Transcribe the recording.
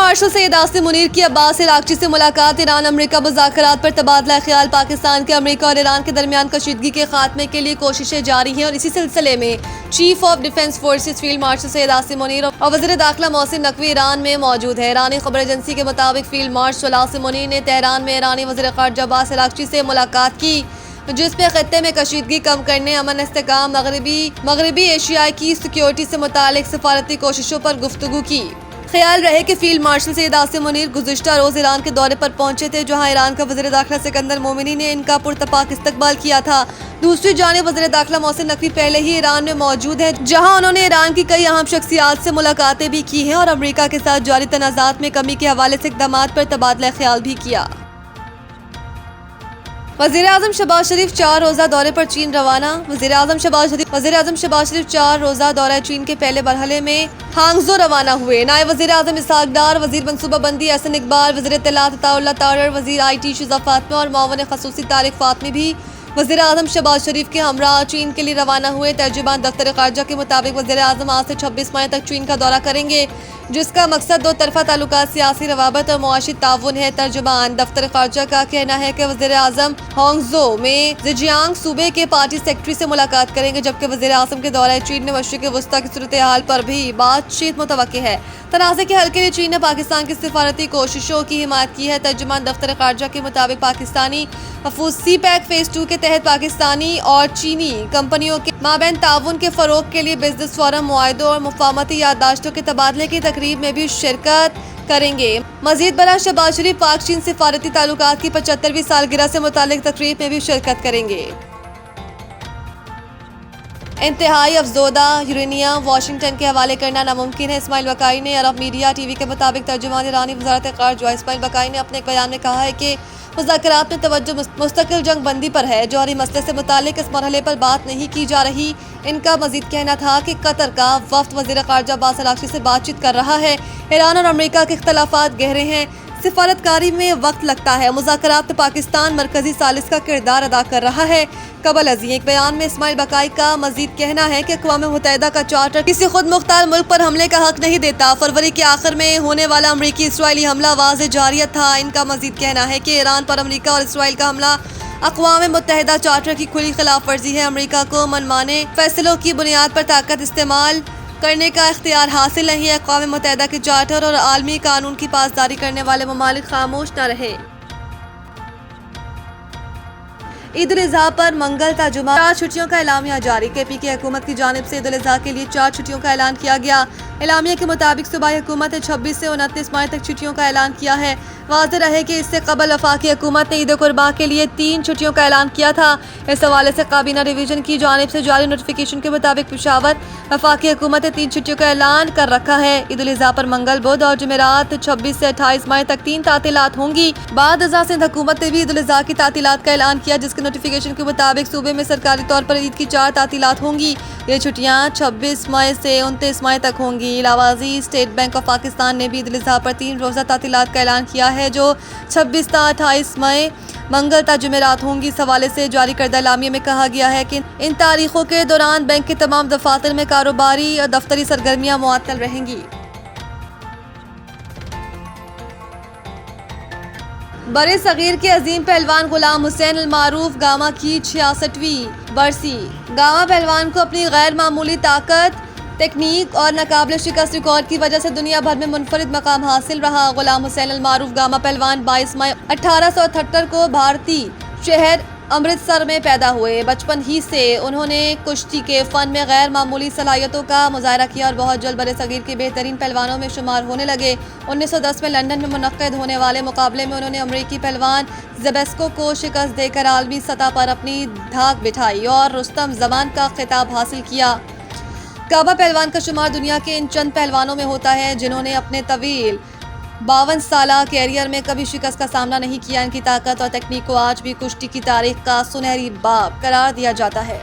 Martial Syed Asim Munir की अब्बास इराक्ची से मुलाकात। ईरान अमेरिका मुज़ाकरात पर तबादला ख्याल। पाकिस्तान के अमेरिका और ईरान के दरमियान कशीदगी के खात्मे के लिए कोशिशें जारी हैं और इसी सिलसिले में chief of defence forces field marshal Syed Asim Munir और वज़ीर दाखिला मोहसिन नकवी ईरान में मौजूद है। ईरानी खबर एजेंसी के मुताबिक फील्ड मार्शल आसिम मुनीर ने तेहरान में ईरानी वज़ीर ख़ारजा अब्बास इराक्ची से मुलाकात की, जिसपे खत्ते में कशीदगी कम करने, अमन इस्तेहकाम, मगरबी एशिया की सिक्योरिटी से मुतालिक सफारती कोशिशों पर गुफ्तगू की। ख्याल रहे कि फील्ड मार्शल सैयद आसिम मुनीर गुज़िश्ता रोज ईरान के दौरे पर पहुंचे थे, जहां ईरान का वज़ीर दाखिला सिकंदर मोमिनी ने इनका पुरतपाक इस्तकबाल किया था। दूसरी जानिब वज़ीर दाखिला मोहसिन नकवी पहले ही ईरान में मौजूद है, जहां उन्होंने ईरान की कई अहम शख्सियात से मुलाकातें भी की हैं और अमेरिका के साथ जारी तनाज़ात में कमी के हवाले से इक़दामात पर तबादला ख्याल भी किया। वज़ीर-ए-आज़म शहबाज शरीफ 4 रोज़ा दौरे पर चीन रवाना। वज़ीर-ए-आज़म शहबाज शरीफ 4 रोज़ा दौरा चीन के पहले मरहले में हांगझो रवाना हुए। नायब वज़ीर-ए-आज़म इसहाक डार, वज़ीर मनसूबाबंदी एहसन इकबाल, वज़ीर इत्तलात अताउल्लाह तारर, वज़ीर IT शुज़ा फातिमा और मुआवन ख़ुसूसी तारिक फातमी भी वज़ीर-ए-आज़म शहबाज शरीफ के हमरा चीन के लिए रवाना हुए। तर्जुमान दफ्तर ख़ारजा के मुताबिक वज़ीर-ए-आज़म आज से 26 मई तक चीन का दौरा करेंगे, जिसका मकसद दो तरफा ताल्लुकात, सियासी रवाबत और मुआशी ताउन है। तर्जुमान दफ्तर ख़ारजा का कहना है कि वज़ीर-ए-आज़म हांगझो में ज़ेजियांग सूबे के पार्टी सेक्रेटरी से मुलाकात करेंगे, जबकि वज़ीर-ए-आज़म के दौरे चीन में मशरिक़ वस्ता की सूरत हाल पर भी बातचीत मुतवक्किल है। तनाज़े के हल के लिए चीन ने पाकिस्तान की सिफारती कोशिशों की हिमायत की है। तर्जुमान दफ्तर ख़ारजा के मुताबिक पाकिस्तानी हफूज CPEC फ़ेज़ 2 के तहत पाकिस्तानी और चीनी कंपनियों के माबैन ताउन के फ़रोग़ के लिए बिज़नेस फोरम, मुआहदों और मुफ़ाहमती याददाश्तों के तबादले की तकरीब में भी शिरकत करेंगे। मज़ीद बरा शहबाज शरीफ पाक चीन सिफारती ताल्लुकात की 75वीं सालगिरह से मुतालिक तकरीब में भी शिरकत करेंगे। इंतहाई अफजोदा यूरेनियम वाशिंगटन के हवाले करना नामुमकिन है। इस्माइल बकाई ने अरब मीडिया TV के मुताबिक तर्जुमान ईरानी वज़ारत ख़ारजा इस्माइल बकाई ने अपने एक बयान में कहा है कि मुज़ाकरात में तवज्जो मुस्तकिल जंग बंदी पर है। जौहरी मसले से मुतालिक इस मरहले पर बात नहीं की जा रही। इनका मजीद कहना था कि कतर का वफ्द वज़ीर ख़ारजा अब्बास इराक्ची से बातचीत कर रहा है। ईरान और अमेरिका के इख्तलाफात गहरे हैं, सिफारतकारी में वक्त लगता है। मुज़ाकरात में पाकिस्तान मरकजी सालिस का किरदार अदा कर रहा है। कबल अज़ीं एक बयान में इस्माइल बकाई का मजीद कहना है कि अक़वाम मुत्तहिदा का चार्टर किसी खुद मुख्तार मुल्क पर हमले का हक नहीं देता। फरवरी के आखिर में होने वाला अमरीकी इसराइली हमला वाज़े जारियत था। इनका मजीद कहना है कि ईरान पर अमरीका और इसराइल का हमला अक़वाम मुत्तहिदा चार्टर की खुली खिलाफ वर्जी है। अमरीका को मनमाने फैसलों की बुनियाद पर ताकत इस्तेमाल करने का इख्तियार हासिल नहीं है। अक़वाम मुत्तहिदा के चार्टर और आलमी कानून की पासदारी करने वाले ममालिक खामोश न रहे। ईद उल अज़हा पर मंगल का जुमा, 4 छुट्टियों का एलामिया जारी। KPK हुकूमत की जानिब से ईद उल अज़हा के लिए 4 छुट्टियों का ऐलान किया गया। एलामिया के मुताबिक सूबाई हुकूमत ने 26 से 29 मई तक छुट्टियों का ऐलान किया है। वाज़ेह रहे कि इससे कबल वफाकी हुकूमत ने ईद कुर्बा के लिए 3 छुट्टियों का ऐलान किया था। इस हवाले से काबीना डिवीजन की जानिब से जारी नोटिफिकेशन के मुताबिक पेशावर वफाकी हुकूमत ने 3 छुट्टियों का ऐलान कर रखा है। ईद उल अज़हा पर मंगल, बुध और जुमेरात 26 से 28 मई तक 3 तातीलात होंगी। बाद अज़ा सिंध हुकूमत ने भी ईद उल अज़हा की तातीलात का ऐलान किया, जिसके नोटिफिकेशन के मुताबिक सूबे में सरकारी तौर पर ईद की 4 तातीलात होंगी। ये छुट्टियाँ 26 मई से 29 मई तक होंगी। इलावाजी स्टेट बैंक ऑफ पाकिस्तान ने भी ईद उल अज़हा पर 3 रोज़ा तातीलात का ऐलान किया है, जो 26 ता 28 मई मंगल ता जुमेरात होंगी। इस हवाले से जारी करदा एलामिया में कहा गया है कि इन तारीखों के दौरान बैंक के तमाम दफातर में कारोबारी और दफ्तरी सरगर्मियाँ मुअत्तल रहेंगी। बड़े सगीर के अजीम पहलवान गुलाम हुसैन अल-मारूफ गामा की 66वीं बरसी। गामा पहलवान को अपनी गैर मामूली ताकत, टेक्निक और नाकाबिल शिकस्त रिकॉर्ड की वजह से दुनिया भर में मुनफरिद मकाम हासिल रहा। गुलाम हुसैन अल-मारूफ गामा पहलवान 22 मई 1878 को भारतीय शहर अमृतसर में पैदा हुए। बचपन ही से उन्होंने कुश्ती के फ़न में गैर मामूली सलाहियतों का मुज़ाहरा किया और बहुत जल्द बड़े सगीर के बेहतरीन पहलवानों में शुमार होने लगे। 1910 में लंदन में मुनक्किद होने वाले मुकाबले में उन्होंने अमरीकी पहलवान ज़ेबेस्को को शिकस्त देकर आलमी सतह पर अपनी धाक बिठाई और रुस्तम ज़मान का खिताब हासिल किया। गामा पहलवान का शुमार दुनिया के इन चंद पहलवानों में होता है जिन्होंने अपने तवील 52 साला कैरियर में कभी शिकस्त का सामना नहीं किया। इनकी ताकत और तकनीक को आज भी कुश्ती की तारीख का सुनहरी बाब करार दिया जाता है।